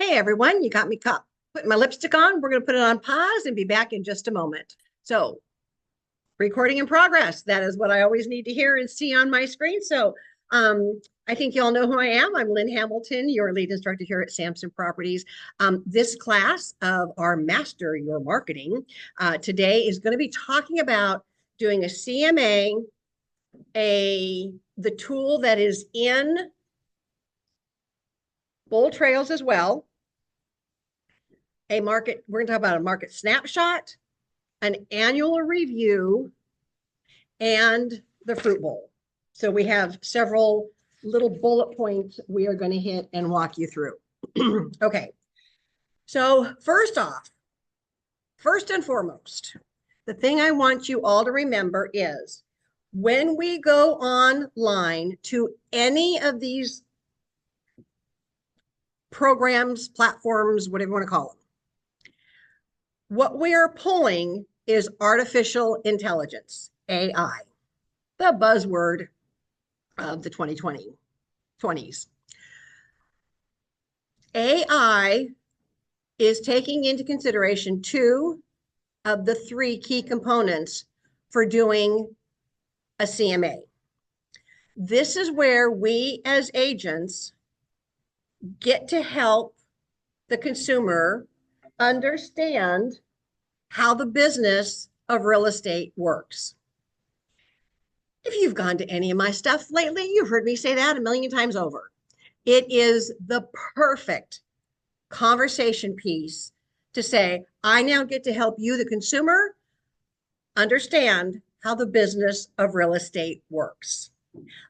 Hey everyone, you got me caught putting my lipstick on. We're going to put it on pause and be back in just a moment. So, recording in progress. That is what I always need to hear and see on my screen. I think you all know who I am. I'm Lynn Hamilton, your lead instructor here at Sampson Properties. This class of our Master Your Marketing today is going to be talking about doing a CMA, the tool that is in Bold Trails as well. We're going to talk about a market snapshot, an annual review, and the fruit bowl. So we have several little bullet points we are going to hit and walk you through. Okay. So first and foremost, the thing I want you all to remember is when we go online to any of these programs, platforms, whatever you want to call them, what we are pulling is artificial intelligence, AI, the buzzword of the 2020s. AI is taking into consideration two of the three key components for doing a CMA. This is where we as agents get to help the consumer understand how the business of real estate works. If you've gone to any of my stuff lately, you've heard me say that a million times over. It is the perfect conversation piece to say, I now get to help you, the consumer, understand how the business of real estate works.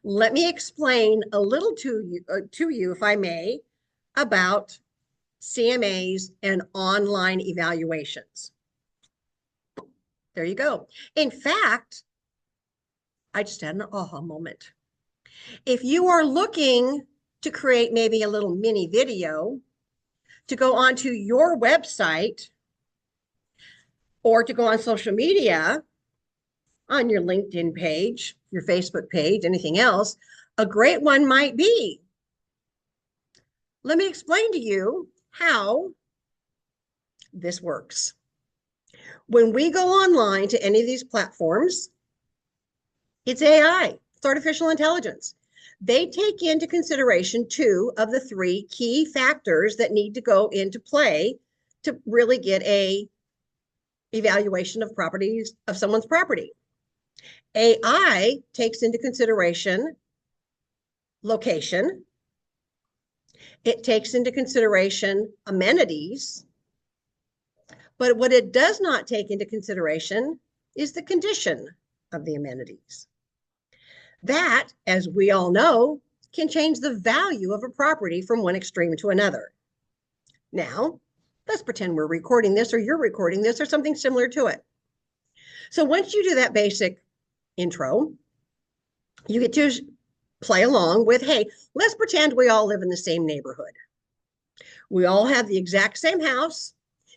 Let me explain a little to you, if I may, about CMAs and online evaluations. There you go. In fact, I just had an aha moment. If you are looking to create maybe a little mini video to go onto your website or to go on social media, on your LinkedIn page, your Facebook page, anything else, a great one might be. Let me explain to you how this works. When we go online to any of these platforms, it's AI, it's artificial intelligence. They take into consideration two of the three key factors that need to go into play to really get a evaluation of someone's property. AI takes into consideration location. It takes into consideration amenities. But what it does not take into consideration is the condition of the amenities. That, as we all know, can change the value of a property from one extreme to another. Now, let's pretend we're recording this or you're recording this or something similar to it. So once you do that basic intro, you get to play along with, hey, let's pretend we all live in the same neighborhood. We all have the exact same house.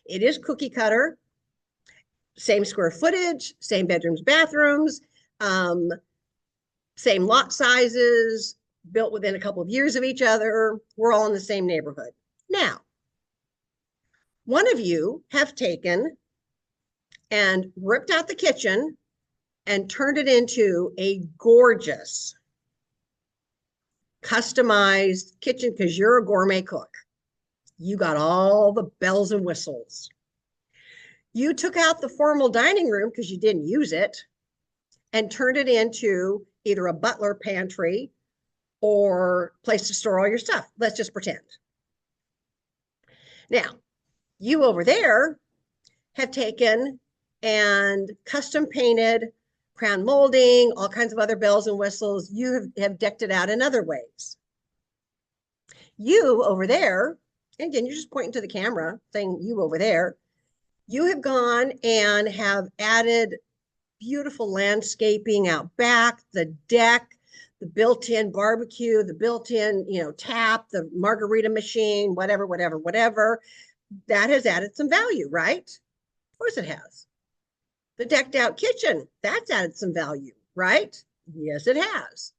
It is cookie cutter, same square footage, same bedrooms, bathrooms, same lot sizes, built within a couple of years of each other. We're all in the same neighborhood. Now, one of you have taken and ripped out the kitchen and turned it into a gorgeous, customized kitchen because you're a gourmet cook. You got all the bells and whistles. You took out the formal dining room because you didn't use it and turned it into either a butler pantry or place to store all your stuff. Let's just pretend. Now, you over there have taken and custom painted, crown molding, all kinds of other bells and whistles. You have decked it out in other ways. You over there, and again, you're just pointing to the camera saying you over there, you have gone and have added beautiful landscaping out back, the deck, the built-in barbecue, the built-in, tap, the margarita machine, whatever. That has added some value, right? Of course it has. The decked out kitchen, that's added some value, right? Yes, it has.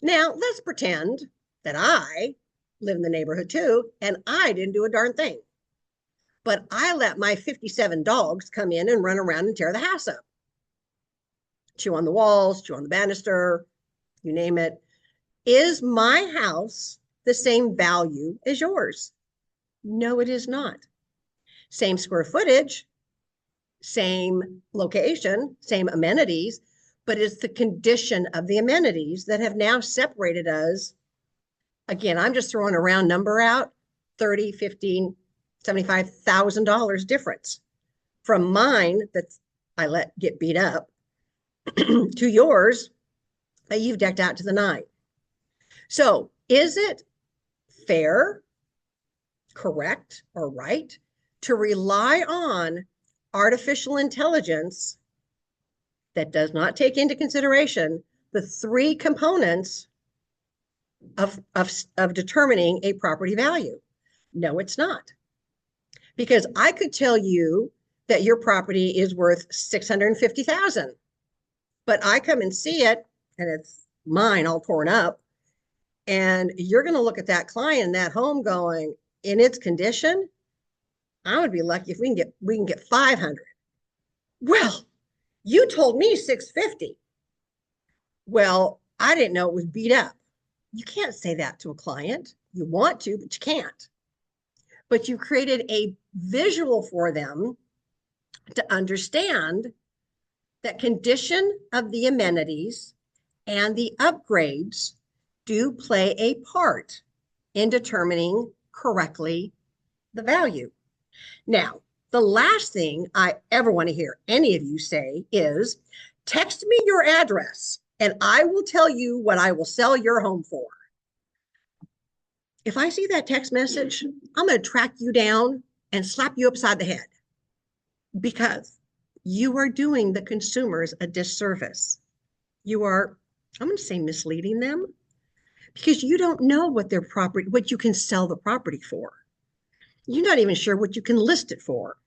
Now, let's pretend that I live in the neighborhood too, and I didn't do a darn thing. But I let my 57 dogs come in and run around and tear the house up. Chew on the walls, chew on the banister, you name it. Is my house the same value as yours? No, it is not. Same square footage, same location, same amenities, but it's the condition of the amenities that have now separated us. Again, I'm just throwing a round number out, $30, $15, $75,000 difference from mine that I let get beat up to yours that you've decked out to the nine. So is it fair, correct, or right to rely on artificial intelligence that does not take into consideration the three components of determining a property value? No, it's not. Because I could tell you that your property is worth $650,000, but I come and see it and it's mine all torn up. And you're going to look at that client in that home going, in its condition, I would be lucky if we can get 500. Well, you told me 650. Well, I didn't know it was beat up. You can't say that to a client. You want to, but you can't. But you created a visual for them to understand that condition of the amenities and the upgrades do play a part in determining correctly the value. Now, the last thing I ever want to hear any of you say is, text me your address and I will tell you what I will sell your home for. If I see that text message, I'm going to track you down and slap you upside the head, because you are doing the consumers a disservice. You are, I'm going to say, misleading them, because you don't know what their property, what you can sell the property for. You're not even sure what you can list it for.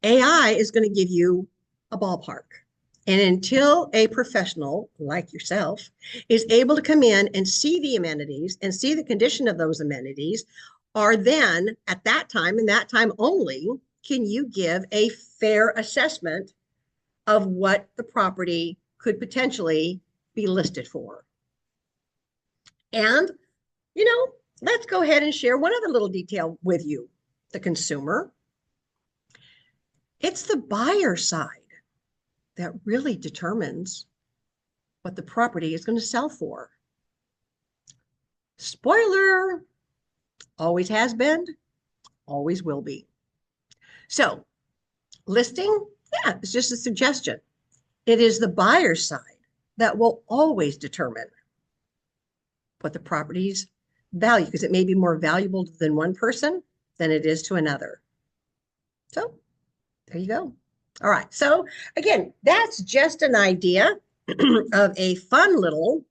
AI is going to give you a ballpark. And until a professional like yourself is able to come in and see the amenities and see the condition of those amenities, or then at that time and that time only, can you give a fair assessment of what the property could potentially be listed for. And, let's go ahead and share one other little detail with you, the consumer. It's the buyer side that really determines what the property is going to sell for. Spoiler, always has been, always will be. So listing, it's just a suggestion. It is the buyer's side that will always determine what the property's value, because it may be more valuable than one person than it is to another. So there you go. All right. So again, that's just an idea of a fun little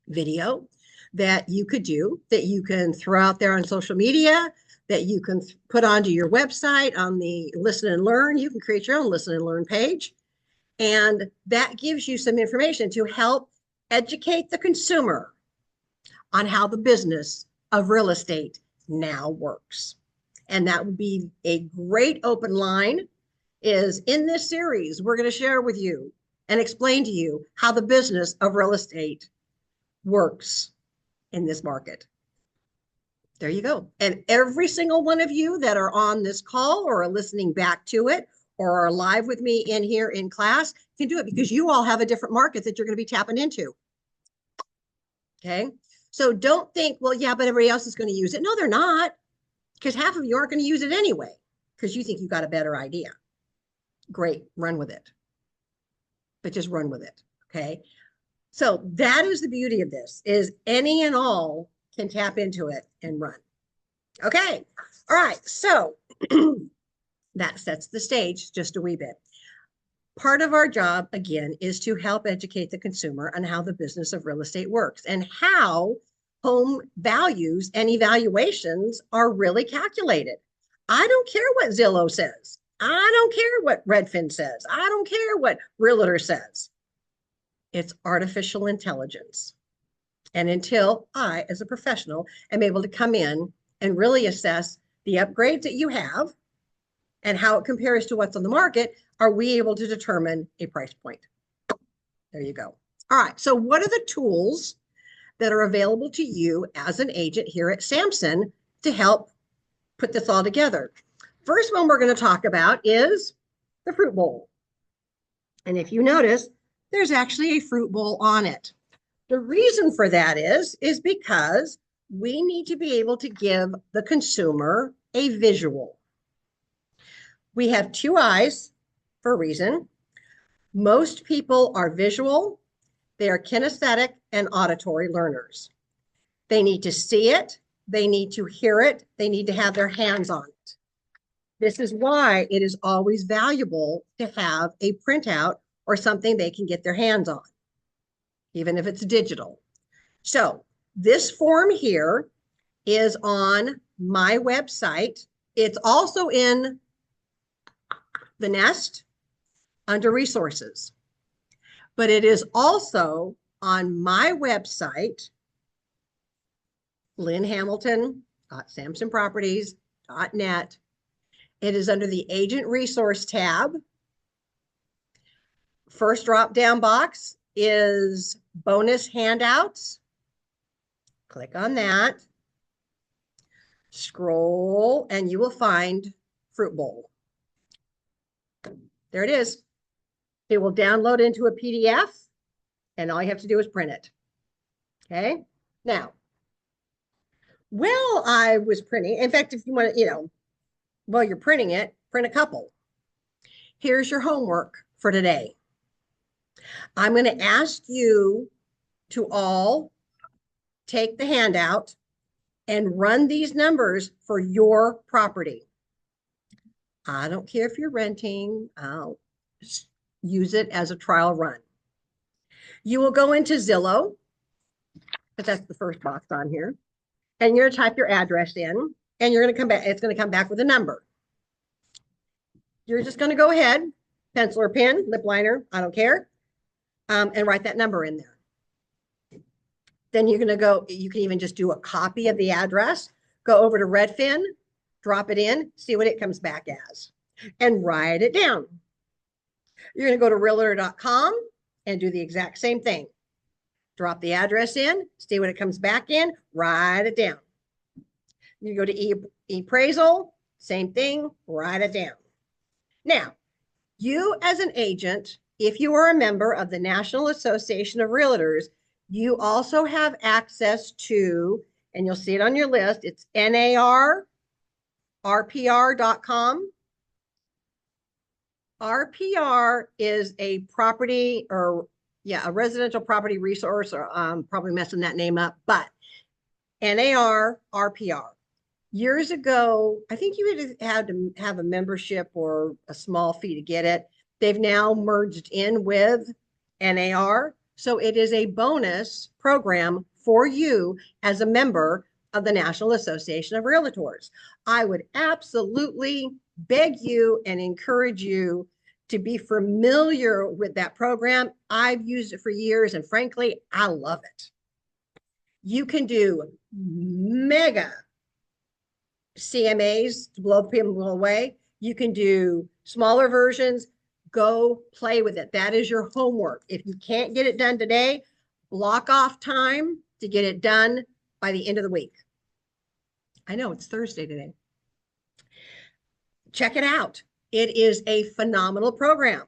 video that you could do, that you can throw out there on social media, that you can put onto your website on the Listen and Learn. You can create your own Listen and Learn page. And that gives you some information to help educate the consumer on how the business of real estate now works. And that would be a great open line. Is in this series, we're going to share with you and explain to you how the business of real estate works in this market. There you go. And every single one of you that are on this call or are listening back to it or are live with me in here in class can do it, because you all have a different market that you're going to be tapping into. Okay. So don't think, well, yeah, but everybody else is going to use it. No, they're not, because half of you aren't going to use it anyway, because you think you got a better idea. Great, run with it. But just run with it, okay? So that is the beauty of this, is any and all can tap into it and run. Okay, all right, so that sets the stage just a wee bit. Part of our job, again, is to help educate the consumer on how the business of real estate works and how home values and evaluations are really calculated. I don't care what Zillow says. I don't care what Redfin says. I don't care what Realtor says. It's artificial intelligence. And until I, as a professional, am able to come in and really assess the upgrades that you have and how it compares to what's on the market, are we able to determine a price point? There you go. All right. So what are the tools that are available to you as an agent here at Samson to help put this all together? First one we're going to talk about is the fruit bowl. And if you notice, there's actually a fruit bowl on it. The reason for that is because we need to be able to give the consumer a visual. We have two eyes for a reason. Most people are visual. They are kinesthetic and auditory learners. They need to see it. They need to hear it. They need to have their hands on it. This is why it is always valuable to have a printout or something they can get their hands on, even if it's digital. So this form here is on my website. It's also in the Nest under resources, but it is also on my website, lynnhamilton.samsonproperties.net. It is under the agent resource tab. First drop down box is bonus handouts. Click on that. Scroll and you will find fruit bowl. There it is. It will download into a PDF and all you have to do is print it. Okay. Now, while I was printing, in fact, if you want to, while you're printing it, print a couple. Here's your homework for today. I'm going to ask you to all take the handout and run these numbers for your property. I don't care if you're renting, I'll use it as a trial run. You will go into Zillow, but that's the first box on here, and you're going to type your address in, and you're going to come back, it's going to come back with a number. You're just going to go ahead, pencil or pen, lip liner, I don't care, and write that number in there. Then you're going to go, you can even just do a copy of the address, go over to Redfin, drop it in, see what it comes back as, and write it down. You're going to go to realtor.com and do the exact same thing. Drop the address in, see what it comes back in, write it down. You go to appraisal, same thing, write it down. Now, you as an agent, if you are a member of the National Association of Realtors, you also have access to, and you'll see it on your list, it's NARRPR.com. RPR is a property a residential property resource, or probably messing that name up, but NARRPR. Years ago, I think you had to have a membership or a small fee to get it. They've now merged in with NAR. So it is a bonus program for you as a member of the National Association of Realtors. I would absolutely beg you and encourage you to be familiar with that program. I've used it for years, and frankly, I love it. You can do mega CMAs to blow people away. You can do smaller versions. Go play with it. That is your homework. If you can't get it done today, block off time to get it done by the end of the week. I know it's Thursday today. Check it out. It is a phenomenal program.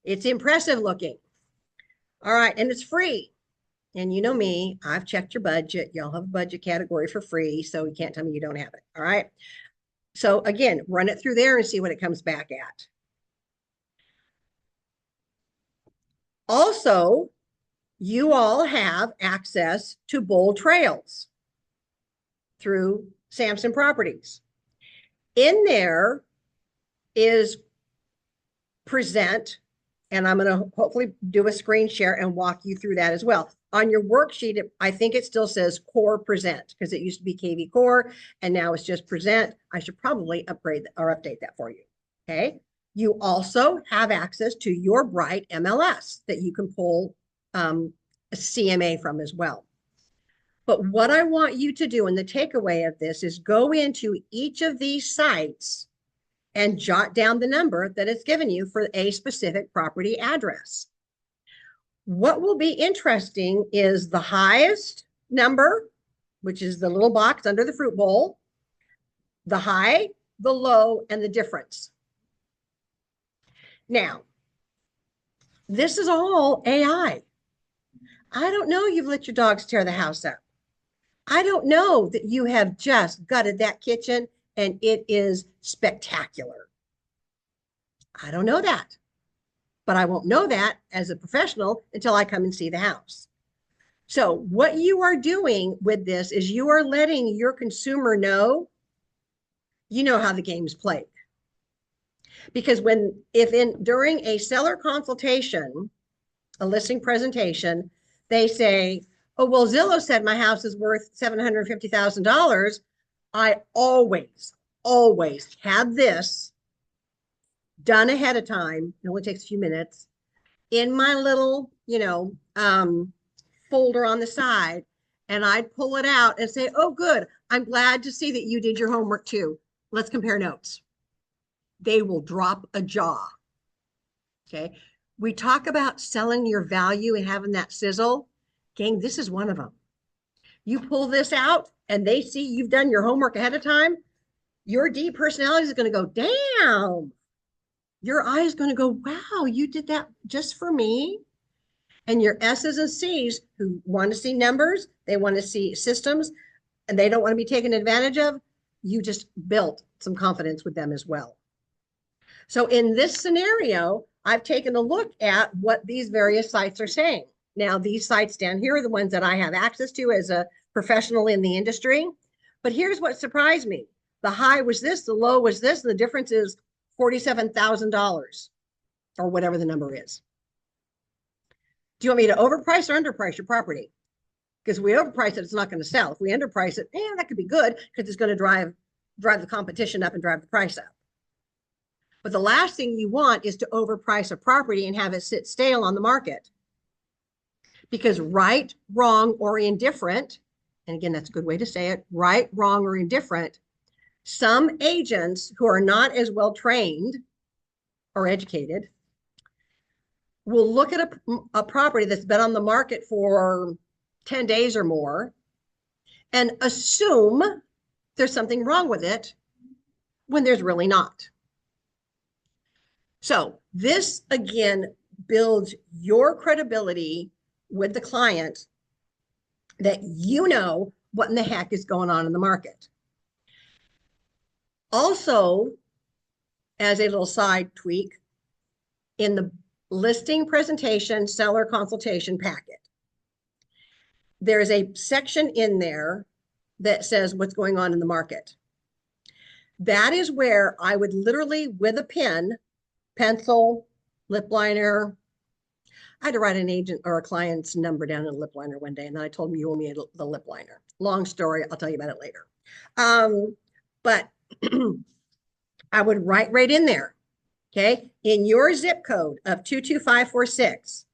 It's impressive looking. All right, and it's free. And you know me, I've checked your budget. Y'all have a budget category for free, so you can't tell me you don't have it. All right. So again, run it through there and see what it comes back at. Also, you all have access to Bold Trails through Samson Properties. In there is present, and I'm going to hopefully do a screen share and walk you through that as well. On your worksheet, I think it still says Core Present because it used to be KV Core and now it's just Present. I should probably upgrade or update that for you. Okay. You also have access to your Bright MLS that you can pull a CMA from as well. But what I want you to do, and the takeaway of this, is go into each of these sites and jot down the number that it's given you for a specific property address. What will be interesting is the highest number, which is the little box under the fruit bowl, the high, the low, and the difference. Now, this is all AI. I don't know you've let your dogs tear the house up. I don't know that you have just gutted that kitchen and it is spectacular. I don't know that. But I won't know that as a professional until I come and see the house. So what you are doing with this is you are letting your consumer know you know how the game's played. Because during a seller consultation, a listing presentation, they say, oh, well, Zillow said my house is worth $750,000. I always have this done ahead of time. It only takes a few minutes in my little, folder on the side. And I'd pull it out and say, oh, good. I'm glad to see that you did your homework too. Let's compare notes. They will drop a jaw. Okay. We talk about selling your value and having that sizzle. Gang, this is one of them. You pull this out and they see you've done your homework ahead of time. Your D personality is going to go, damn. Your eye is going to go, wow, you did that just for me. And your S's and C's who want to see numbers, they want to see systems, and they don't want to be taken advantage of, you just built some confidence with them as well. So in this scenario, I've taken a look at what these various sites are saying. Now, these sites down here are the ones that I have access to as a professional in the industry. But here's what surprised me. The high was this, the low was this, and the difference is $47,000 or whatever the number is. Do you want me to overprice or underprice your property? Because if we overprice it, it's not going to sell. If we underprice it, that could be good because it's going to drive the competition up and drive the price up. But the last thing you want is to overprice a property and have it sit stale on the market. Because right, wrong, or indifferent, and again, that's a good way to say it, right, wrong, or indifferent, some agents who are not as well trained or educated will look at a property that's been on the market for 10 days or more and assume there's something wrong with it when there's really not. So this, again, builds your credibility with the client that you know what in the heck is going on in the market. Also, as a little side tweak, in the listing presentation seller consultation packet, there's a section in there that says what's going on in the market. That is where I would literally, with a pen, pencil, lip liner. I had to write an agent or a client's number down in a lip liner one day, and then I told him you owe me the lip liner. Long story, I'll tell you about it later. But I would write right in there, okay? In your zip code of 22546,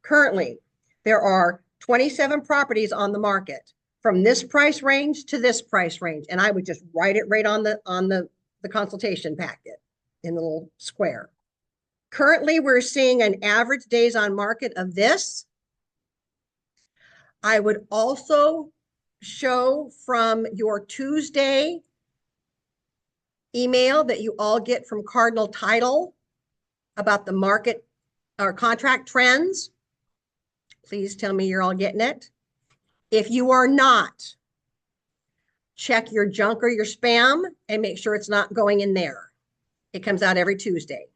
currently there are 27 properties on the market from this price range to this price range, and I would just write it right on the consultation packet in the little square. Currently, we're seeing an average days on market of this. I would also show from your Tuesday email that you all get from Cardinal Title about the market or contract trends. Please tell me you're all getting it. If you are not, check your junk or your spam and make sure it's not going in there. It comes out every Tuesday.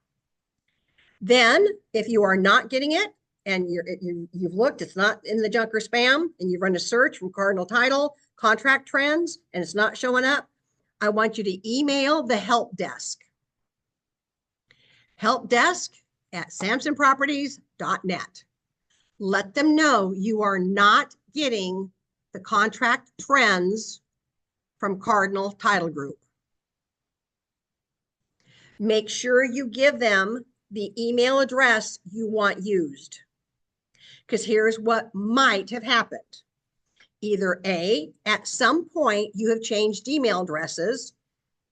Then, if you are not getting it and you've looked, it's not in the junk or spam, and you've run a search from Cardinal Title, contract trends, and it's not showing up, I want you to email the help desk. helpdesk@samsonproperties.net. Let them know you are not getting the contract trends from Cardinal Title Group. Make sure you give them the email address you want used. Because here's what might have happened. Either A, at some point you have changed email addresses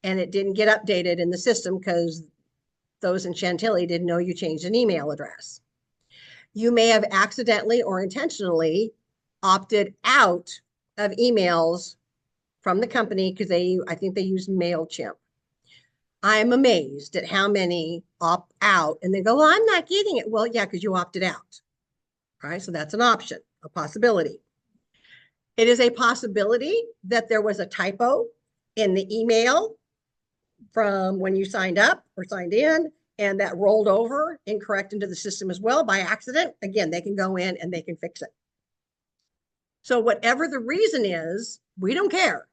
and it didn't get updated in the system because those in Chantilly didn't know you changed an email address. You may have accidentally or intentionally opted out of emails from the company because I think they use MailChimp. I'm amazed at how many opt out and they go, well, I'm not getting it. Well, yeah, because you opted out. All right. So that's an option, a possibility. It is a possibility that there was a typo in the email from when you signed up or signed in, and that rolled over incorrect into the system as well by accident. Again, they can go in and they can fix it. So whatever the reason is, we don't care.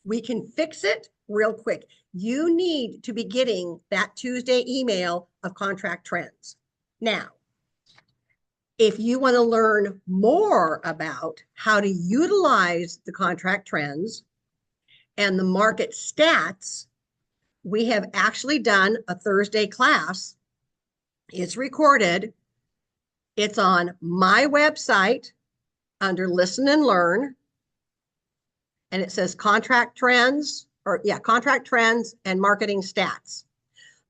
We can fix it real quick. You need to be getting that Tuesday email of contract trends. Now, if you want to learn more about how to utilize the contract trends and the market stats, we have actually done a Thursday class. It's recorded. It's on my website under Listen and Learn. And it says contract trends and marketing stats.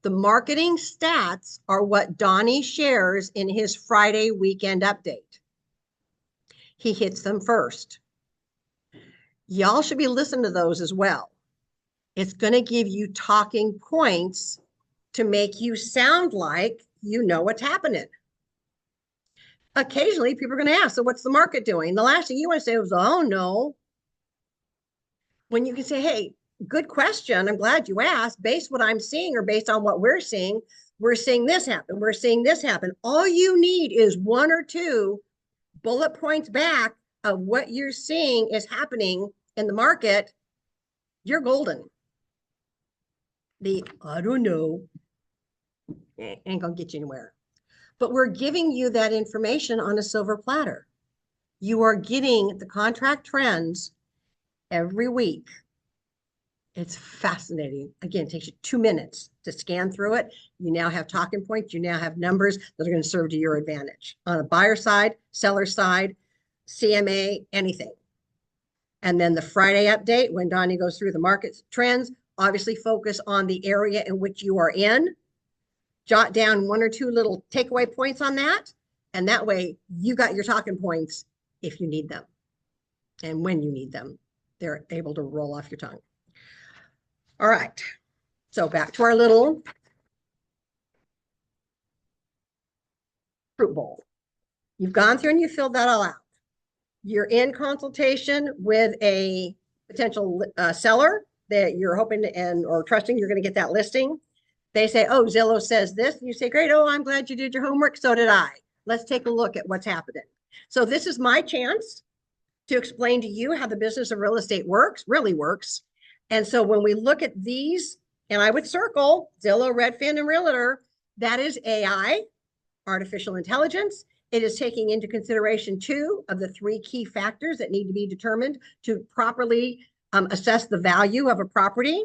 The marketing stats are what Donnie shares in his Friday weekend update. He hits them first. Y'all should be listening to those as well. It's going to give you talking points to make you sound like you know what's happening. Occasionally, people are going to ask, so what's the market doing? The last thing you want to say is, oh, no. When you can say, hey, good question. I'm glad you asked. Based on what I'm seeing or based on what we're seeing this happen. We're seeing this happen. All you need is one or two bullet points back of what you're seeing is happening in the market. You're golden. I don't know, ain't gonna get you anywhere. But we're giving you that information on a silver platter. You are getting the contract trends every week. It's fascinating. Again, it takes you 2 minutes to scan through it. You now have talking points. You now have numbers that are going to serve to your advantage on a buyer side, seller side, CMA, anything. And then the Friday update, when Donnie goes through the market trends, obviously focus on the area in which you are in. Jot down one or two little takeaway points on that. And that way you got your talking points if you need them. And when you need them, they're able to roll off your tongue. All right. So back to our little fruit bowl. You've gone through and you filled that all out. You're in consultation with a potential seller that you're hoping or trusting you're going to get that listing. They say, oh, Zillow says this. And you say, great. Oh, I'm glad you did your homework. So did I. Let's take a look at what's happening. So this is my chance to explain to you how the business of real estate really works. And so when we look at these, and I would circle Zillow, Redfin, and Realtor, that is AI, artificial intelligence. It is taking into consideration 2 of the 3 key factors that need to be determined to properly assess the value of a property.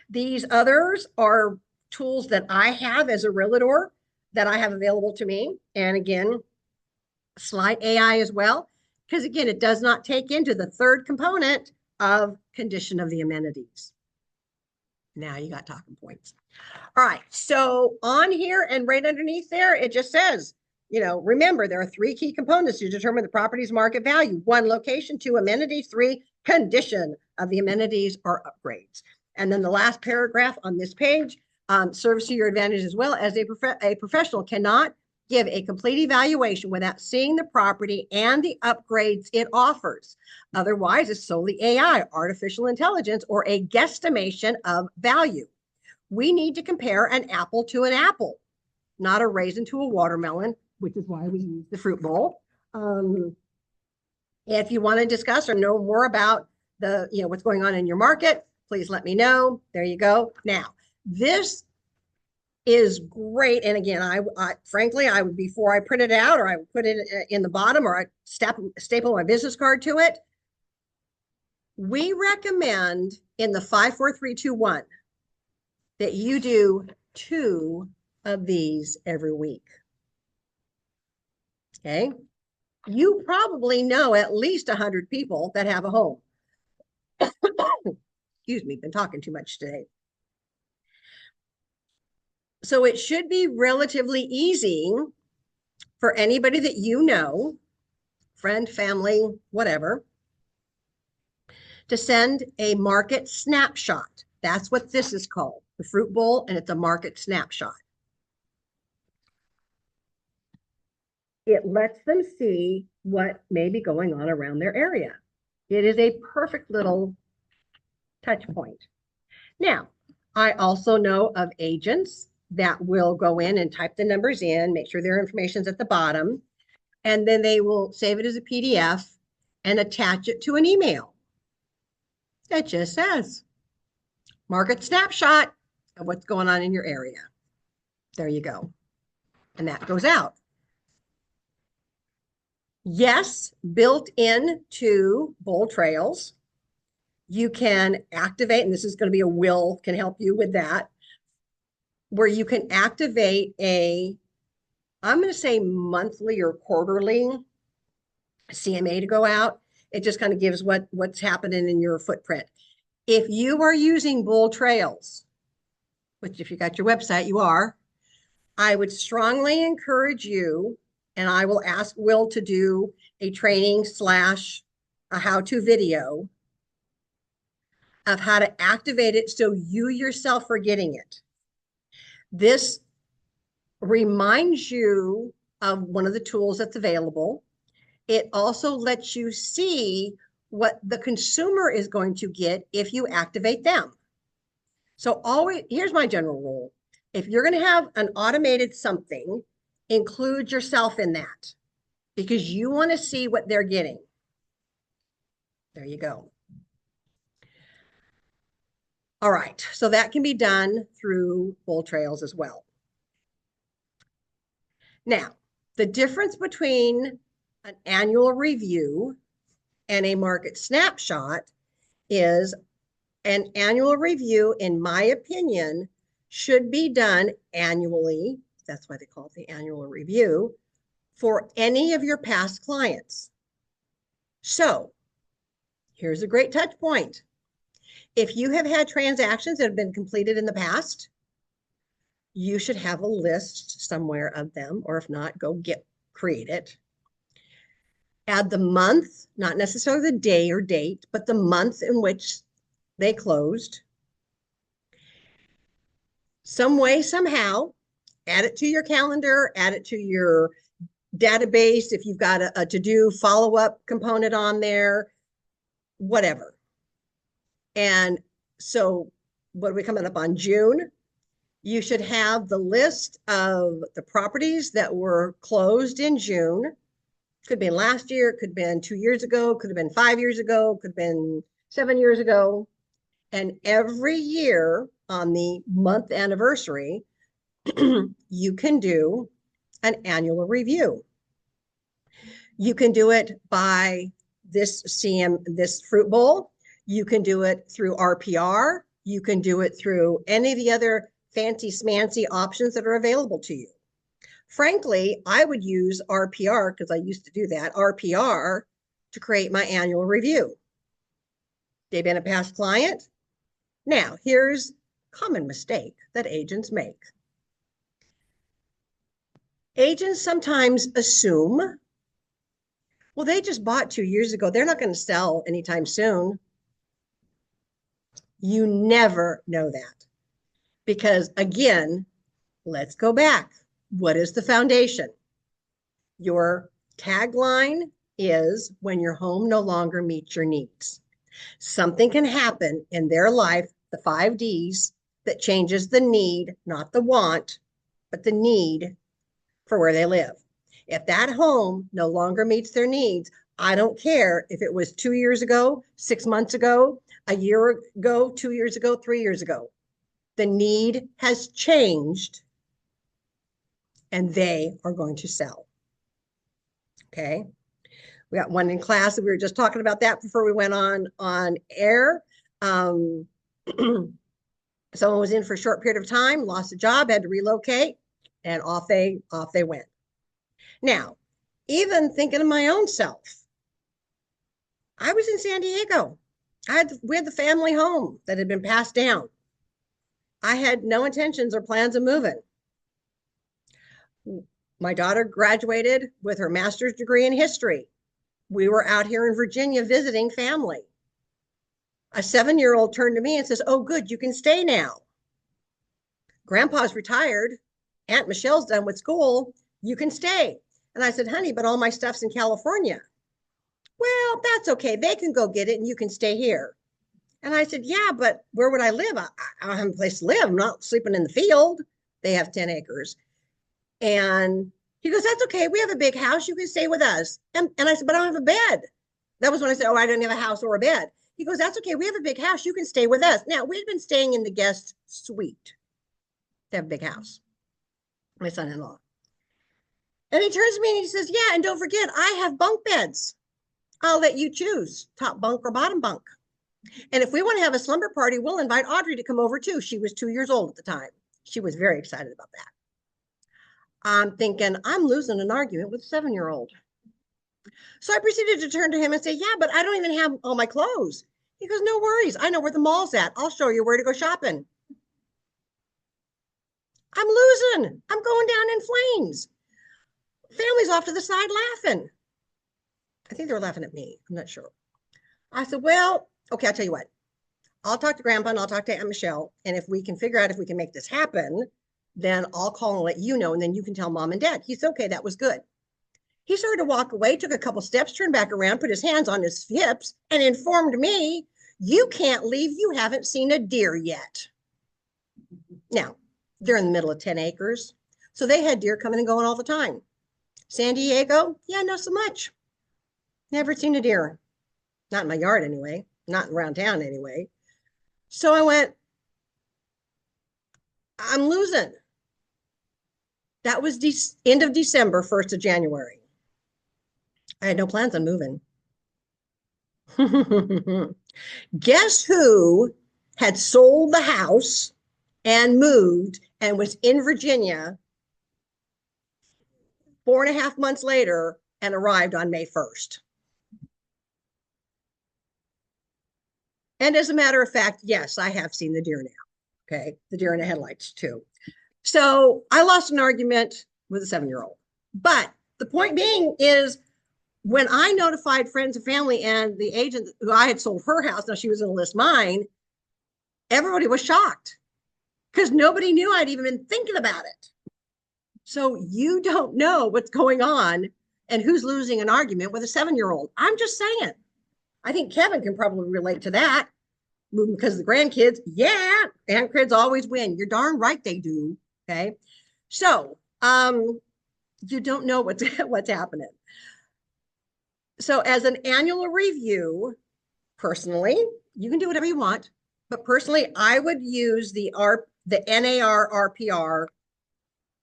These others are tools that I have as a realtor that I have available to me. And again, slight AI as well, because again, it does not take into the 3rd component of condition of the amenities. Now you got talking points. All right. So on here and right underneath there, it just says, remember, there are 3 key components to determine the property's market value. 1, location. 2, amenities. 3, condition of the amenities or upgrades. And then the last paragraph on this page serves to your advantage as well, as a professional cannot give a complete evaluation without seeing the property and the upgrades it offers. Otherwise, it's solely AI, artificial intelligence, or a guesstimation of value. We need to compare an apple to an apple, not a raisin to a watermelon, which is why we use the fruit bowl. If you want to discuss or know more about what's going on in your market, please let me know. There you go. Now, this is great. And again, frankly, before I print it out, or I would put it in the bottom, or I staple my business card to it. We recommend in the 5, 4, 3, 2, 1 that you do 2 of these every week. Okay. You probably know at least 100 people that have a home. Excuse me, been talking too much today. So it should be relatively easy for anybody that you know, friend, family, whatever, to send a market snapshot. That's what this is called, the fruit bowl, and it's a market snapshot. It lets them see what may be going on around their area. It is a perfect little touch point. Now, I also know of agents that will go in and type the numbers in, make sure their information's at the bottom, and then they will save it as a PDF and attach it to an email. It just says market snapshot of what's going on in your area. There you go. And that goes out. Yes, built into Bold Trails, you can activate, and this is going to be a Will can help you with that, where you can activate a, I'm going to say monthly or quarterly CMA to go out. It just kind of gives what's happening in your footprint. If you are using Bold Trails, which if you got your website, you are, I would strongly encourage you, and I will ask Will to do a training / a how-to video of how to activate it so you yourself are getting it. This reminds you of one of the tools that's available. It also lets you see what the consumer is going to get if you activate them. So always, here's my general rule. If you're going to have an automated something, include yourself in that because you want to see what they're getting. There you go. All right, so that can be done through Bold Trails as well. Now, the difference between an annual review and a market snapshot is an annual review, in my opinion, should be done annually. That's why they call it the annual review for any of your past clients. So here's a great touch point. If you have had transactions that have been completed in the past, you should have a list somewhere of them, or if not, go create it. Add the month, not necessarily the day or date, but the month in which they closed. Some way, somehow, add it to your calendar, add it to your database. If you've got a to-do follow-up component on there, whatever. And so what are we coming up on? June? You should have the list of the properties that were closed in June. Could have been last year, could have been 2 years ago, could have been 5 years ago, could have been 7 years ago. And every year on the month anniversary, you can do an annual review. You can do it by this fruit bowl. You can do it through RPR. You can do it through any of the other fancy smancy options that are available to you. Frankly, I would use RPR because I used to do that, RPR, to create my annual review. They've been a past client. Now, here's a common mistake that agents make. Agents sometimes assume, well, they just bought 2 years ago. They're not going to sell anytime soon. You never know that. Because again, let's go back. What is the foundation? Your tagline is when your home no longer meets your needs. Something can happen in their life, the 5 Ds, that changes the need, not the want, but the need for where they live. If that home no longer meets their needs, I don't care if it was 2 years ago, 6 months ago, a year ago, 2 years ago, 3 years ago. The need has changed and they are going to sell. Okay. We got one in class. We were just talking about that before we went on air. Someone was in for a short period of time, lost a job, had to relocate, and off they went. Now, even thinking of my own self. I was in San Diego. We had the family home that had been passed down. I had no intentions or plans of moving. My daughter graduated with her master's degree in history. We were out here in Virginia visiting family. A 7-year-old turned to me and says, "Oh, good, you can stay now. Grandpa's retired. Aunt Michelle's done with school. You can stay." And I said, "Honey, but all my stuff's in California." "Well, that's okay. They can go get it and you can stay here." And I said, "Yeah, but where would I live? I don't have a place to live. I'm not sleeping in the field." They have 10 acres. And he goes, "That's okay. We have a big house. You can stay with us." And I said, "But I don't have a bed." That was when I said, "Oh, I don't have a house or a bed." He goes, "That's okay. We have a big house. You can stay with us." Now, we'd been staying in the guest suite. They have a big house, my son-in-law. And he turns to me and he says, "Yeah, and don't forget, I have bunk beds. I'll let you choose, top bunk or bottom bunk. And if we want to have a slumber party, we'll invite Audrey to come over too." She was 2 years old at the time. She was very excited about that. I'm thinking, I'm losing an argument with a 7-year-old. So I proceeded to turn to him and say, "Yeah, but I don't even have all my clothes." He goes, "No worries. I know where the mall's at. I'll show you where to go shopping." I'm losing. I'm going down in flames. Family's off to the side laughing. I think they were laughing at me. I'm not sure. I said, "Well, okay, I'll tell you what. I'll talk to Grandpa and I'll talk to Aunt Michelle. And if we can figure out if we can make this happen, then I'll call and let you know. And then you can tell Mom and Dad." He said, "Okay, that was good." He started to walk away, took a couple steps, turned back around, put his hands on his hips, and informed me, "You can't leave. You haven't seen a deer yet." Now, they're in the middle of 10 acres. So they had deer coming and going all the time. San Diego, yeah, not so much. Never seen a deer. Not in my yard anyway, not around town anyway. So I went, I'm losing. That was end of December, 1st of January. I had no plans on moving. Guess who had sold the house and moved and was in Virginia 4.5 months later and arrived on May 1st? And as a matter of fact, yes, I have seen the deer now. Okay. The deer in the headlights too. So I lost an argument with a 7-year-old. But the point being is, when I notified friends and family and the agent who I had sold her house, now she was going to list mine, everybody was shocked because nobody knew I'd even been thinking about it. So you don't know what's going on and who's losing an argument with a 7-year-old. I'm just saying. I think Kevin can probably relate to that because the grandkids, yeah, grandkids always win. You're darn right they do. Okay. So you don't know what's happening. So as an annual review, personally, you can do whatever you want, but personally, I would use the NAR RPR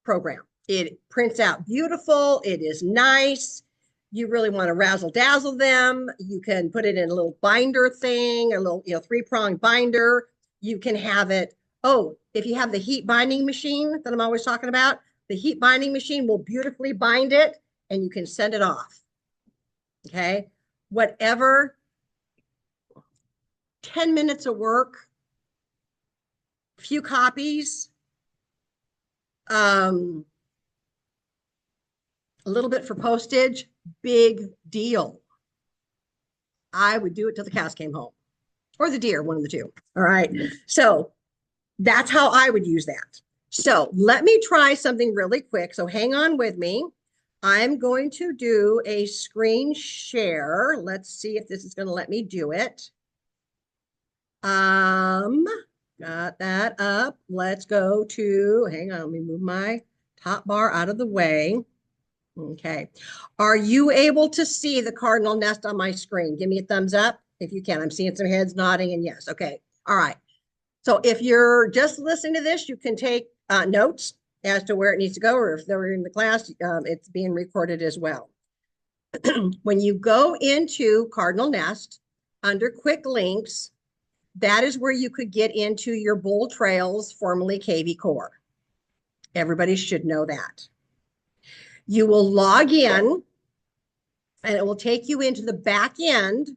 program. It prints out beautiful. It is nice. You really want to razzle dazzle them. You can put it in a little binder thing, a little 3-pronged binder. You can have it. Oh, if you have the heat binding machine that I'm always talking about, the heat binding machine will beautifully bind it and you can send it off. Okay. Whatever, 10 minutes of work, few copies, a little bit for postage, big deal. I would do it till the cows came home, or the deer, one of the two. All right. So that's how I would use that. So let me try something really quick. So hang on with me. I'm going to do a screen share. Let's see if this is going to let me do it. Got that up. Let's go to, hang on, let me move my top bar out of the way. Okay. Are you able to see the cardinal nest on my screen? Give me a thumbs up if you can. I'm seeing some heads nodding and yes. Okay. All right. So if you're just listening to this, you can take notes as to where it needs to go, or if they're in the class, it's being recorded as well. When you go into Cardinal Nest, under Quick Links, that is where you could get into your Bull Trails, formerly KV Core. Everybody should know that. You will log in and it will take you into the back end,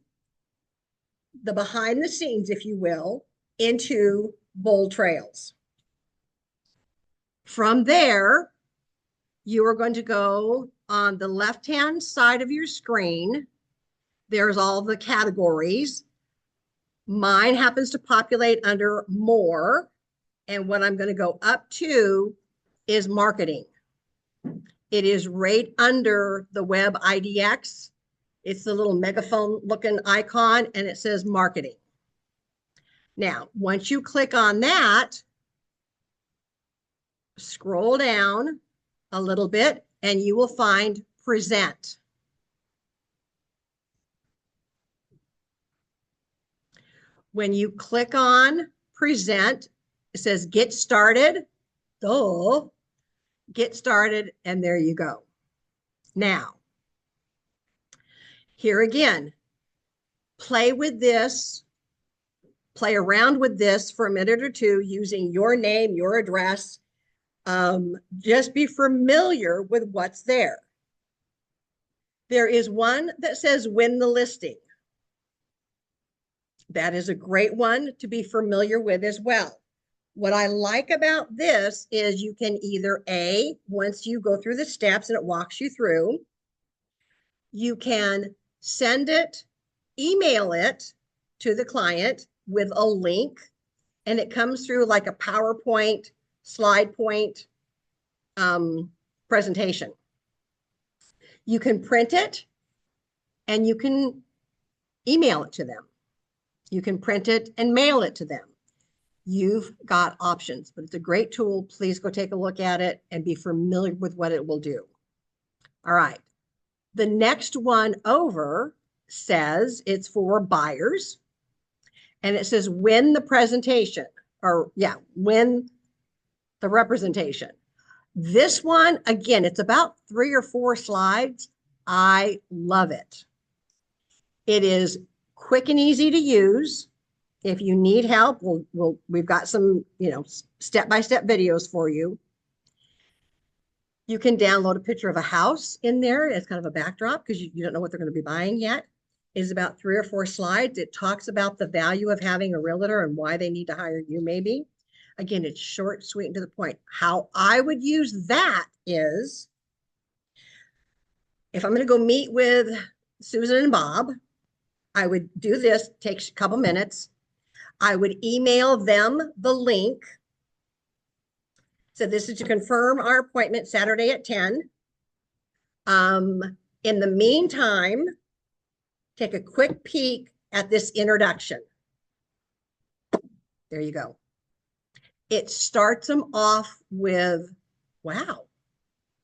the behind the scenes, if you will, into Bold Trails. From there, you are going to go on the left-hand side of your screen. There's all the categories. Mine happens to populate under More, and what I'm going to go up to is Marketing. It is right under the Web IDX. It's the little megaphone looking icon, and it says Marketing. Now, once you click on that, scroll down a little bit, and you will find Present. When you click on Present, it says Get Started. Oh, Get Started, and there you go. Now, here again, play with this, play around with this for a minute or two using your name, your address. Just be familiar with what's there. There is one that says Win the Listing. That is a great one to be familiar with as well. What I like about this is you can either once you go through the steps and it walks you through, you can send it, email it to the client with a link, and it comes through like a PowerPoint slide point presentation. You can print it and you can email it to them. You can print it and mail it to them. You've got options, but it's a great tool. Please go take a look at it and be familiar with what it will do. All right. The next one over says it's for buyers, and it says win the presentation, or win the representation. This one, again, it's about 3 or 4 slides. I love it. It is quick and easy to use. If you need help, we've got some, step-by-step videos for you. You can download a picture of a house in there as kind of a backdrop because you don't know what they're going to be buying yet. It's about 3 or 4 slides. It talks about the value of having a realtor and why they need to hire you maybe. Again, it's short, sweet, and to the point. How I would use that is, if I'm going to go meet with Susan and Bob, I would do this, takes a couple minutes. I would email them the link. So this is to confirm our appointment Saturday at 10. In the meantime, take a quick peek at this introduction. There you go. It starts them off with, wow,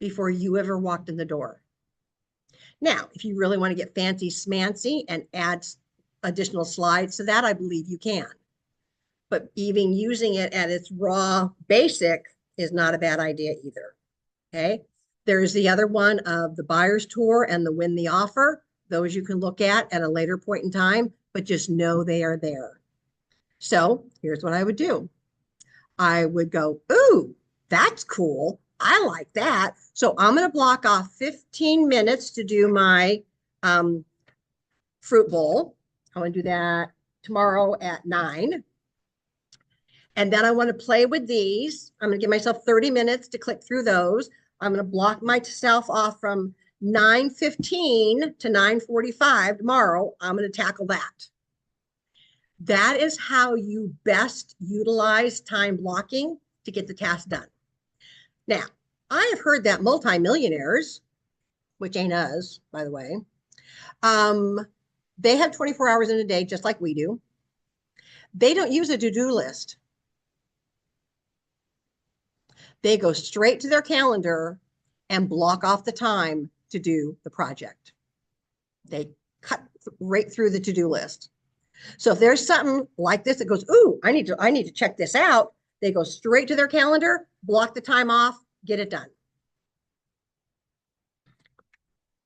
before you ever walked in the door. Now, if you really want to get fancy smancy and add additional slides to that, I believe you can. But even using it at its raw basic is not a bad idea either. Okay. There's the other one of the buyer's tour and the win the offer. Those you can look at a later point in time, but just know they are there. So here's what I would do. I would go, ooh, that's cool. I like that. So I'm going to block off 15 minutes to do my fruit bowl. I want to do that tomorrow at 9. And then I want to play with these. I'm going to give myself 30 minutes to click through those. I'm going to block myself off from 9:15 to 9:45 tomorrow. I'm going to tackle that. That is how you best utilize time blocking to get the task done. Now, I have heard that multimillionaires, which ain't us, by the way, they have 24 hours in a day, just like we do. They don't use a to-do list. They go straight to their calendar and block off the time to do the project. They cut right through the to-do list. So if there's something like this that goes, ooh, I need to check this out, they go straight to their calendar, block the time off, get it done.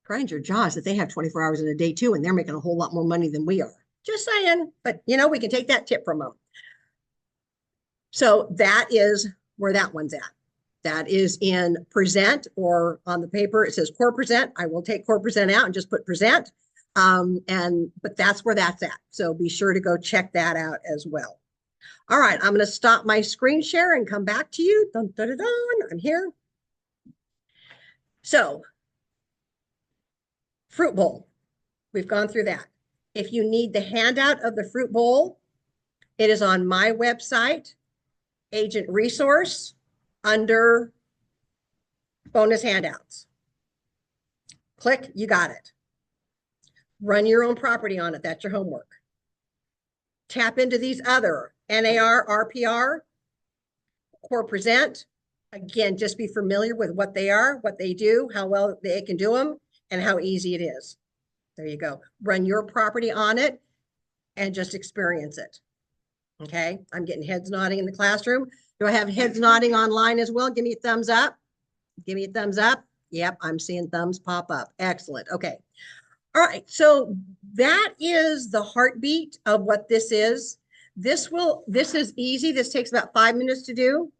Grind your jaws that they have 24 hours in a day too, and they're making a whole lot more money than we are. Just saying, but we can take that tip from them. So that is where that one's at. That is in present, or on the paper, it says core present. I will take core present out and just put present. But that's where that's at. So be sure to go check that out as well. All right, I'm going to stop my screen share and come back to you. Dun, dun, dun, dun. I'm here. So, fruit bowl. We've gone through that. If you need the handout of the fruit bowl, it is on my website, Agent Resource, under bonus handouts. Click, you got it. Run your own property on it. That's your homework. Tap into these other NAR, RPR, core present. Again, just be familiar with what they are, what they do, how well they can do them, and how easy it is. There you go. Run your property on it and just experience it. Okay, I'm getting heads nodding in the classroom. Do I have heads nodding online as well? Give me a thumbs up. Give me a thumbs up. Yep, I'm seeing thumbs pop up. Excellent. Okay. All right. So that is the heartbeat of what this is. This is easy. This takes about 5 minutes to do.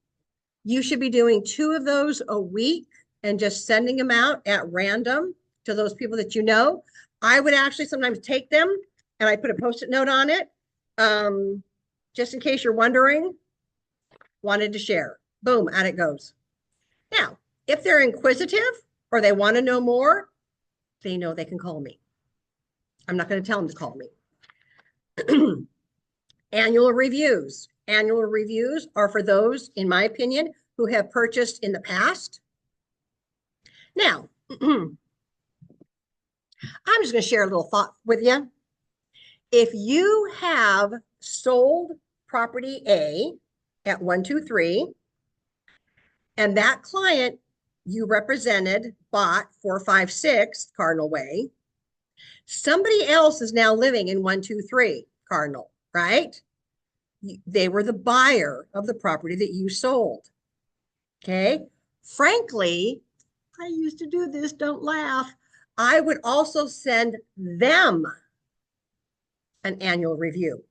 You should be doing 2 of those a week and just sending them out at random to those people that you know. I would actually sometimes take them and I put a Post-it note on it. Just in case you're wondering, wanted to share. Boom, out it goes. Now, if they're inquisitive or they want to know more, they know they can call me. I'm not going to tell them to call me. Annual reviews. Annual reviews are for those, in my opinion, who have purchased in the past. Now, I'm just going to share a little thought with you. If you have sold property A at 123, and that client you represented bought 456 Cardinal Way, somebody else is now living in 123 Cardinal, right? They were the buyer of the property that you sold. Okay. Frankly, I used to do this, don't laugh. I would also send them an annual review,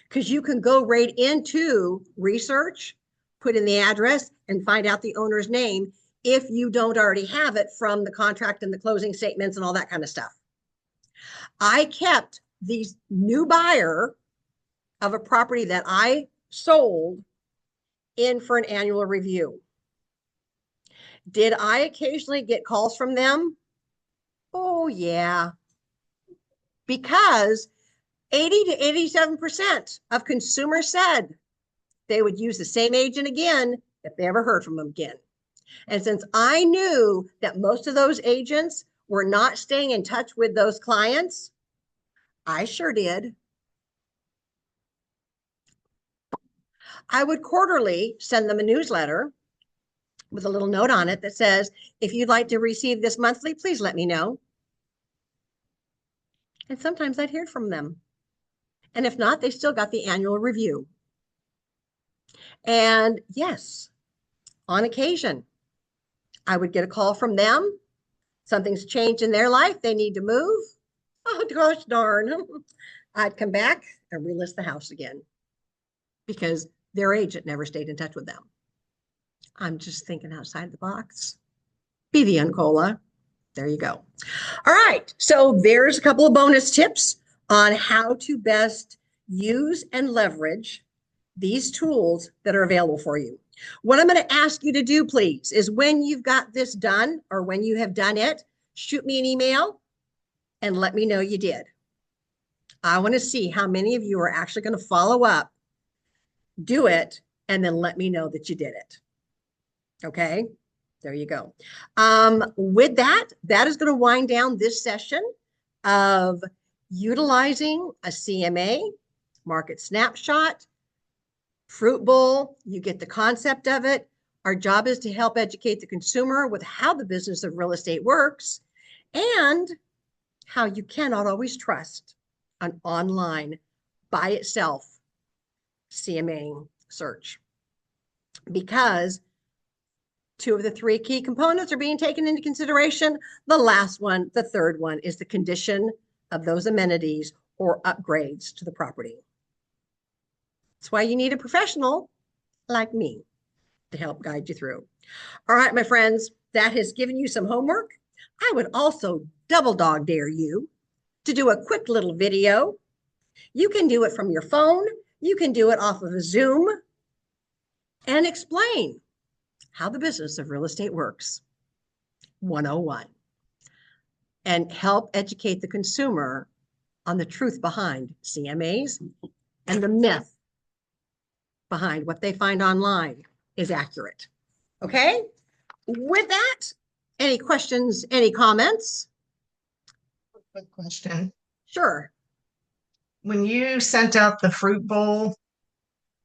because you can go right into research, put in the address, and find out the owner's name if you don't already have it from the contract and the closing statements and all that kind of stuff. I kept the new buyer of a property that I sold in for an annual review. Did I occasionally get calls from them? Oh, yeah. Because 80 to 87% of consumers said they would use the same agent again if they ever heard from them again. And since I knew that most of those agents were not staying in touch with those clients, I sure did. I would quarterly send them a newsletter with a little note on it that says, if you'd like to receive this monthly, please let me know. And sometimes I'd hear from them. And if not, they still got the annual review. And yes, on occasion, I would get a call from them. Something's changed in their life. They need to move. Oh, gosh darn. I'd come back and relist the house again because their agent never stayed in touch with them. I'm just thinking outside the box. Be the Uncola. There you go. All right. So there's a couple of bonus tips on how to best use and leverage these tools that are available for you. What I'm going to ask you to do, please, is when you've got this done or when you have done it, shoot me an email and let me know you did. I want to see how many of you are actually going to follow up, do it, and then let me know that you did it. Okay, there you go. With that, that is going to wind down this session of utilizing a CMA, Market Snapshot, Fruit Bowl. You get the concept of it. Our job is to help educate the consumer with how the business of real estate works and how you cannot always trust an online by itself CMA search, because 2 of the 3 key components are being taken into consideration. The last one, the third one, is the condition of those amenities or upgrades to the property. That's why you need a professional like me. to help guide you through. All right, my friends, that has given you some homework. I would also double dog dare you to do a quick little video. You can do it from your phone. You can do it off of a Zoom and explain how the business of real estate works. 101. And help educate the consumer on the truth behind CMAs and the myth behind what they find online is accurate. Okay? With that, any questions, any comments? Quick question. Sure. When you sent out the fruit bowl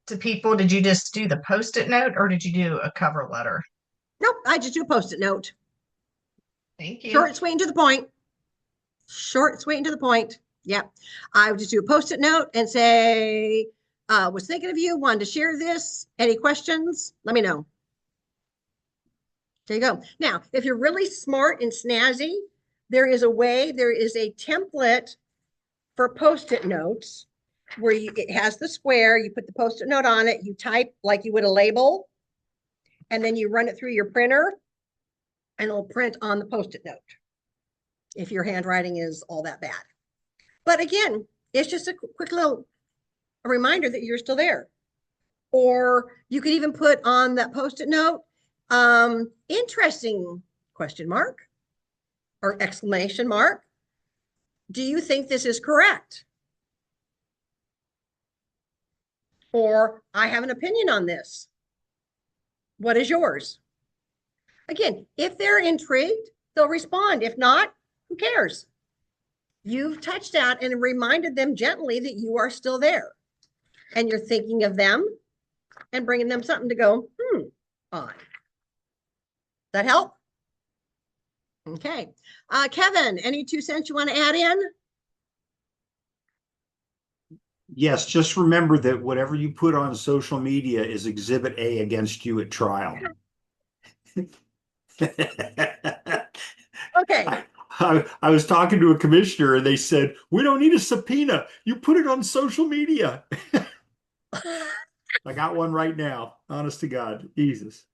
to people, did you just do the post-it note or did you do a cover letter? Nope, I just do a post-it note. Thank you. Short, sweet, and to the point. Short, sweet, and to the point. Yep. I would just do a post-it note and say, was thinking of you, wanted to share this. Any questions? Let me know. There you go. Now, if you're really smart and snazzy, there is a template for post-it notes where it has the square, you put the post-it note on it, you type like you would a label, and then you run it through your printer and it'll print on the post-it note if your handwriting is all that bad. But again, it's just a quick little reminder that you're still there. Or you could even put on that post-it note, interesting question mark or exclamation mark. Do you think this is correct? Or I have an opinion on this. What is yours? Again, if they're intrigued, they'll respond. If not, who cares? You've touched out and reminded them gently that you are still there and you're thinking of them and bringing them something to go, on. That help? Okay. Kevin, any 2 cents you want to add in? Yes, just remember that whatever you put on social media is exhibit A against you at trial. Okay. I was talking to a commissioner and they said, we don't need a subpoena. You put it on social media. I got one right now. Honest to God. Jesus.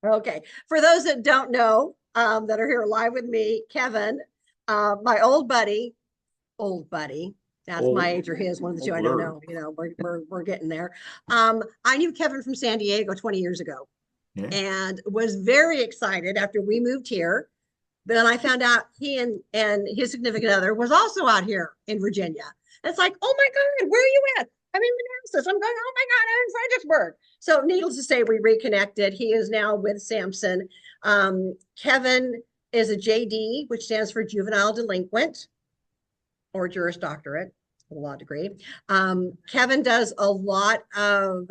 Okay. For those that don't know, that are here live with me, Kevin, my old buddy, that's my age or his, one of the two, I don't know. You know, we're getting there. I knew Kevin from San Diego 20 years ago and was very excited after we moved here. But then I found out he and his significant other was also out here in Virginia. It's like, oh my God, where are you at? I'm in Manassas. I'm going, oh my God, I'm in Fredericksburg. So needless to say, we reconnected. He is now with Sampson. Kevin is a JD, which stands for juvenile delinquent or Juris Doctorate, a law degree. Kevin does a lot of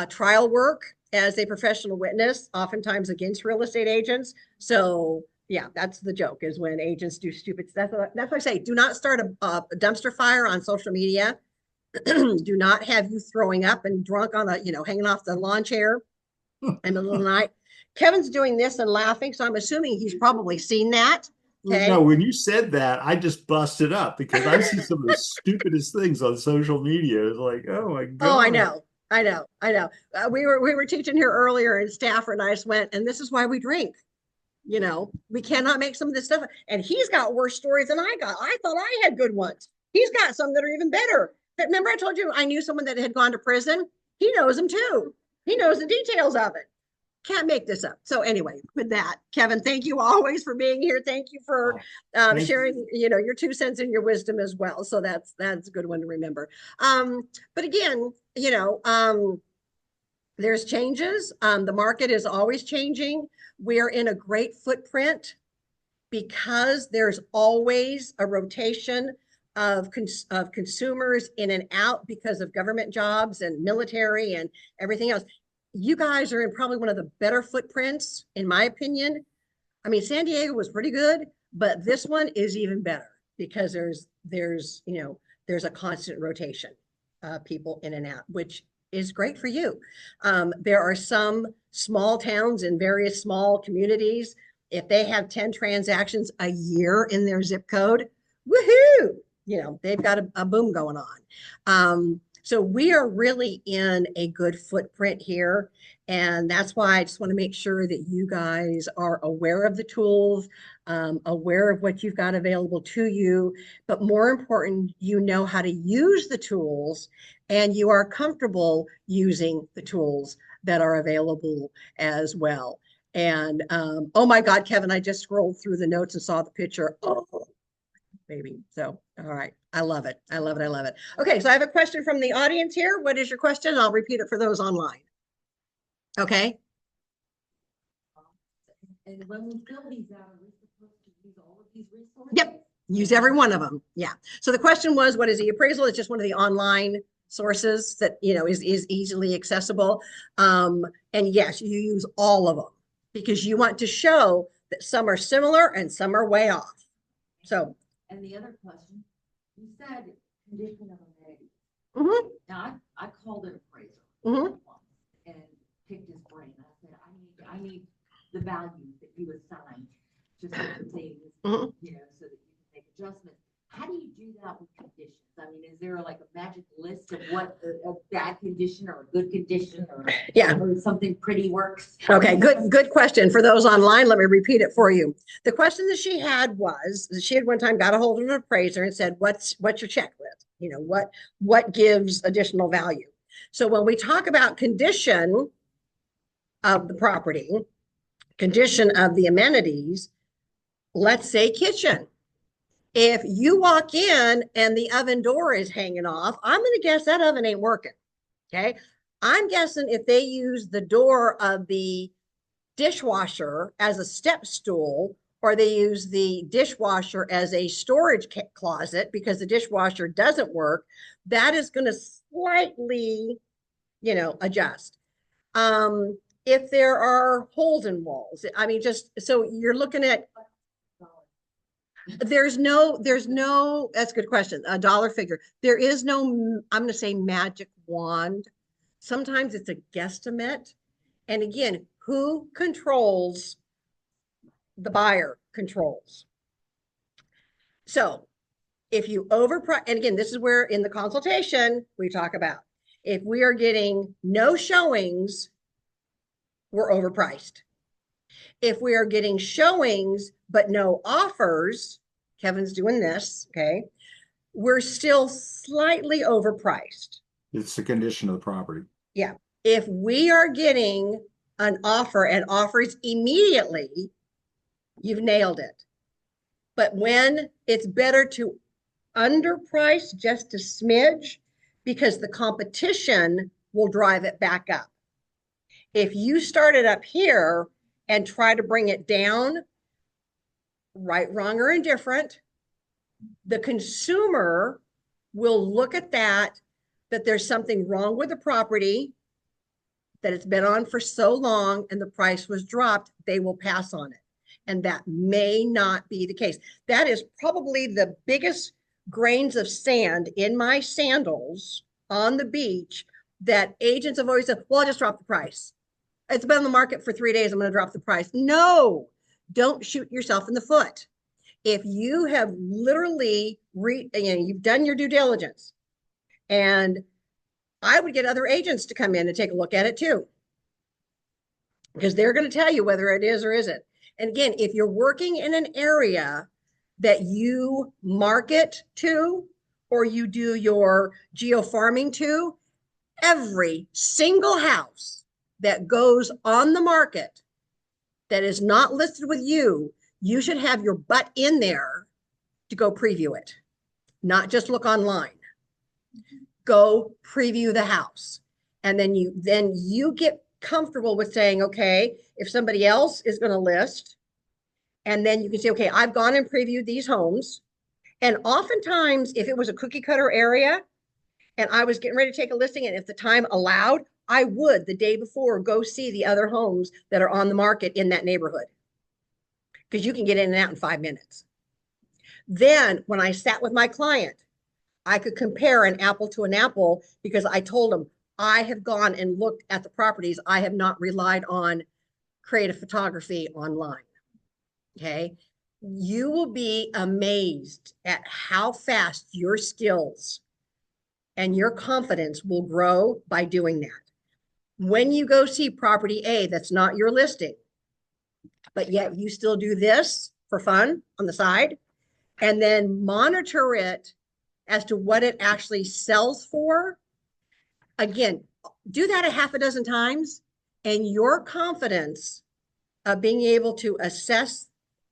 trial work as a professional witness, oftentimes against real estate agents. So yeah, that's the joke, is when agents do stupid stuff. That's why I say, do not start a dumpster fire on social media. Do not have you throwing up and drunk on hanging off the lawn chair in the middle of the night. Kevin's doing this and laughing, so I'm assuming he's probably seen that. Okay. No, when you said that, I just busted up because I see some of the stupidest things on social media. It's like, oh my God. Oh, I know. We were teaching here earlier, and Stafford and I just went, and this is why we drink. You know, we cannot make some of this stuff. And he's got worse stories than I got. I thought I had good ones. He's got some that are even better. Remember I told you I knew someone that had gone to prison? He knows them too. He knows the details of it. Can't make this up. So anyway, with that, Kevin, thank you always for being here. Thank you for sharing, your 2 cents and your wisdom as well. So that's a good one to remember. But again, there's changes. The market is always changing. We're in a great footprint because there's always a rotation of consumers in and out because of government jobs and military and everything else. You guys are in probably one of the better footprints, in my opinion. I mean, San Diego was pretty good, but this one is even better because there's a constant rotation of people in and out, which is great for you. There are some small towns in various small communities. If they have 10 transactions a year in their zip code, woohoo! They've got a boom going on. So we are really in a good footprint here. And that's why I just want to make sure that you guys are aware of the tools, aware of what you've got available to you, but more important, you know how to use the tools and you are comfortable using the tools that are available as well. And oh my God, Kevin, I just scrolled through the notes and saw the picture. Oh, baby. So, all right. I love it. I love it. I love it. Okay. So I have a question from the audience here. What is your question? I'll repeat it for those online. Okay. And when we fill these out, are we supposed to use all of these resources? Yep. Use every one of them. Yeah. So the question was, what is the appraisal? It's just one of the online sources that, you know, is easily accessible. And yes, you use all of them because you want to show that some are similar and some are way off. So, And the other question, you said condition of amenities. mhm, Now, I called an appraiser mhm. once and picked his brain. I said, I need the values that you assign to certain things, Mhm. you know, so that you can make adjustments. How do you do that with conditions? I mean, is there like a magic list of what a bad condition or a good condition Yeah. or something pretty works? Okay, good question. For those online, let me repeat it for you. The question that she had was, she had one time got a hold of an appraiser and said, what's your checklist? You know, what gives additional value? So when we talk about condition of the property, condition of the amenities, let's say kitchen. If you walk in and the oven door is hanging off, I'm going to guess that oven ain't working. Okay. I'm guessing if they use the door of the dishwasher as a step stool, or they use the dishwasher as a storage closet because the dishwasher doesn't work, that is going to slightly, you know, adjust. If there are holes in walls, I mean, just so you're looking at, there's no, that's a good question, a dollar figure. There is no, I'm going to say magic wand. Sometimes it's a guesstimate. And again, who controls? The buyer controls. So if you overprice, and again, this is where in the consultation we talk about, if we are getting no showings, we're overpriced. If we are getting showings, but no offers, Kevin's doing this, okay, we're still slightly overpriced. It's the condition of the property. Yeah. If we are getting an offer and offers immediately, you've nailed it. But when it's better to underprice just a smidge because the competition will drive it back up. If you start it up here and try to bring it down, right, wrong, or indifferent, the consumer will look at that there's something wrong with the property, that it's been on for so long and the price was dropped, they will pass on it. And that may not be the case. That is probably the biggest grains of sand in my sandals on the beach that agents have always said, well, I'll just drop the price. It's been on the market for 3 days. I'm going to drop the price. No, don't shoot yourself in the foot. If you have literally, you've done your due diligence, and I would get other agents to come in and take a look at it too, because they're going to tell you whether it is or isn't. And again, if you're working in an area that you market to, or you do your geofarming to, every single house that goes on the market that is not listed with you, you should have your butt in there to go preview it, not just look online. Go preview the house. And then you get comfortable with saying, okay, if somebody else is going to list, and then you can say, okay, I've gone and previewed these homes. And oftentimes, if it was a cookie cutter area and I was getting ready to take a listing, and if the time allowed, I would the day before go see the other homes that are on the market in that neighborhood, because you can get in and out in 5 minutes. Then when I sat with my client, I could compare an apple to an apple, because I told them I have gone and looked at the properties. I have not relied on creative photography online. Okay. You will be amazed at how fast your skills And your confidence will grow by doing that. When you go see property A, that's not your listing, but yet you still do this for fun on the side, and then monitor it as to what it actually sells for. Again, do that a half a dozen times, and your confidence of being able to assess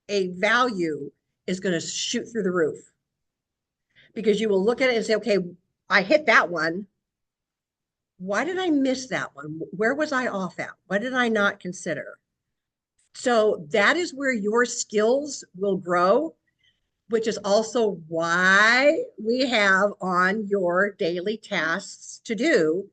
a value is going to shoot through the roof, because you will look at it and say, okay, I hit that one. Why did I miss that one? Where was I off at? What did I not consider? So that is where your skills will grow, which is also why we have on your daily tasks to do.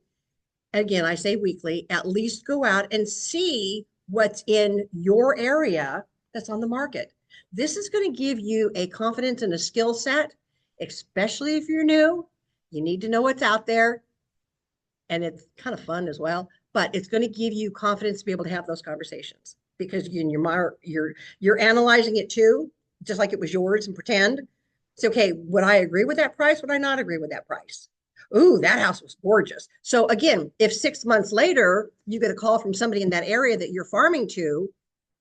Again, I say weekly, at least go out and see what's in your area that's on the market. This is going to give you a confidence and a skill set, especially if you're new. You need to know what's out there. And it's kind of fun as well, but it's going to give you confidence to be able to have those conversations, because you're analyzing it too, just like it was yours, and pretend. It's okay. Would I agree with that price? Would I not agree with that price? Ooh, that house was gorgeous. So again, if 6 months later you get a call from somebody in that area that you're farming to,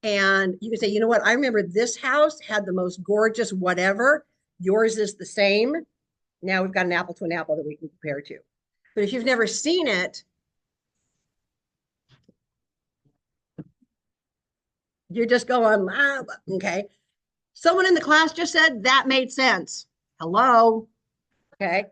and you can say, you know what, I remember this house had the most gorgeous whatever, yours is the same. Now we've got an apple to an apple that we can compare to. But if you've never seen it, you're just going, okay. Someone in the class just said that made sense. Hello. Okay.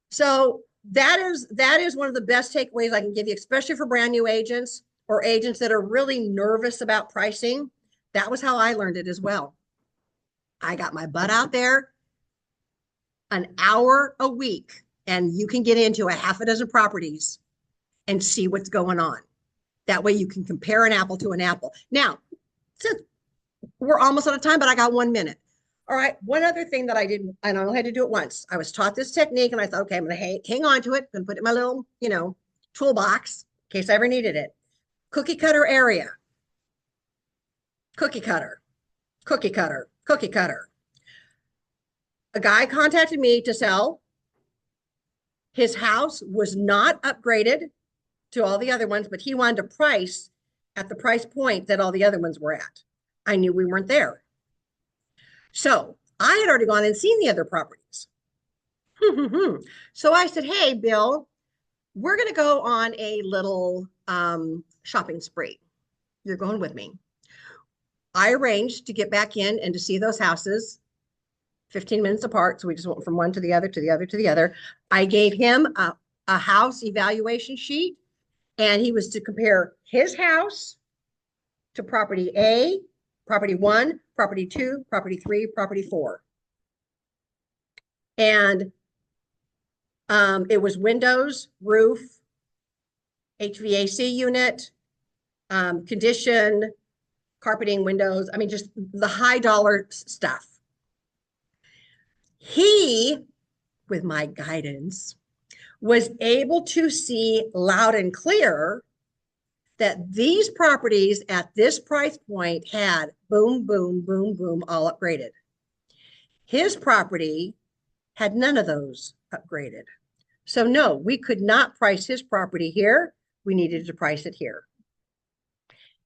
So that is one of the best takeaways I can give you, especially for brand new agents or agents that are really nervous about pricing. That was how I learned it as well. I got my butt out there an hour a week, and you can get into a half a dozen properties and see what's going on. That way you can compare an apple to an apple. Now, since we're almost out of time, but I got 1 minute. All right. One other thing that I didn't, and I only had to do it once. I was taught this technique, and I thought, okay, I'm going to hang on to it. I'm going to put it in my little, toolbox in case I ever needed it. Cookie cutter area. Cookie cutter, cookie cutter, cookie cutter. A guy contacted me to sell. His house was not upgraded to all the other ones, but he wanted to price at the price point that all the other ones were at. I knew we weren't there. So I had already gone and seen the other properties. So I said, hey, Bill, we're going to go on a little shopping spree. You're going with me. I arranged to get back in and to see those houses 15 minutes apart. So we just went from one to the other, to the other, to the other. I gave him a house evaluation sheet, and he was to compare his house to property A, property 1, property 2, property 3, property 4. And it was windows, roof, HVAC unit, condition, carpeting, windows. I mean, just the high dollar stuff. He, with my guidance, was able to see loud and clear that these properties at this price point had boom, boom, boom, boom, all upgraded. His property had none of those upgraded. So no, we could not price his property here. We needed to price it here.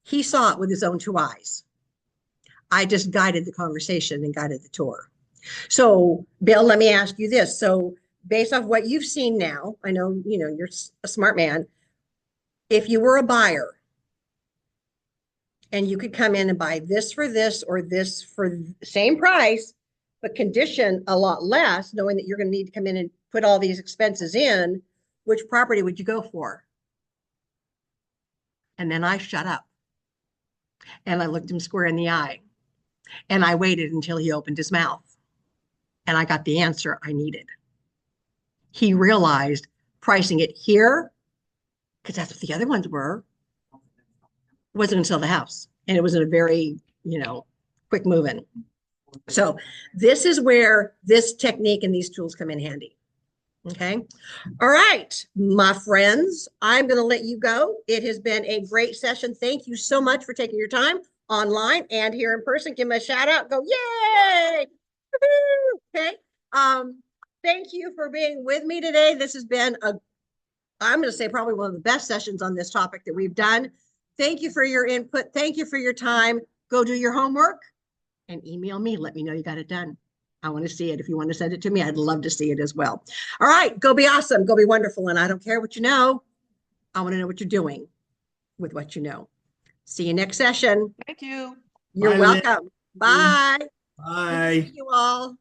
He saw it with his own 2 eyes. I just guided the conversation and guided the tour. So Bill, let me ask you this. So based off what you've seen now, I know, you're a smart man. If you were a buyer and you could come in and buy this for this or this for the same price, but condition a lot less, knowing that you're going to need to come in and put all these expenses in, which property would you go for? And then I shut up and I looked him square in the eye, and I waited until he opened his mouth, and I got the answer I needed. He realized pricing it here, because that's what the other ones were, wasn't going to sell the house. And it was in a very, quick moving. So this is where this technique and these tools come in handy. Okay. All right, my friends, I'm going to let you go. It has been a great session. Thank you so much for taking your time online and here in person. Give me a shout out. Go, yay. Okay. Thank you for being with me today. This has been I'm going to say probably one of the best sessions on this topic that we've done. Thank you for your input. Thank you for your time. Go do your homework and email me. Let me know you got it done. I want to see it. If you want to send it to me, I'd love to see it as well. All right, go be awesome. Go be wonderful. And I don't care what you know. I want to know what you're doing with what you know. See you next session. Thank you. You're Bye, Lynn. welcome. Bye. Good to Bye. see you all.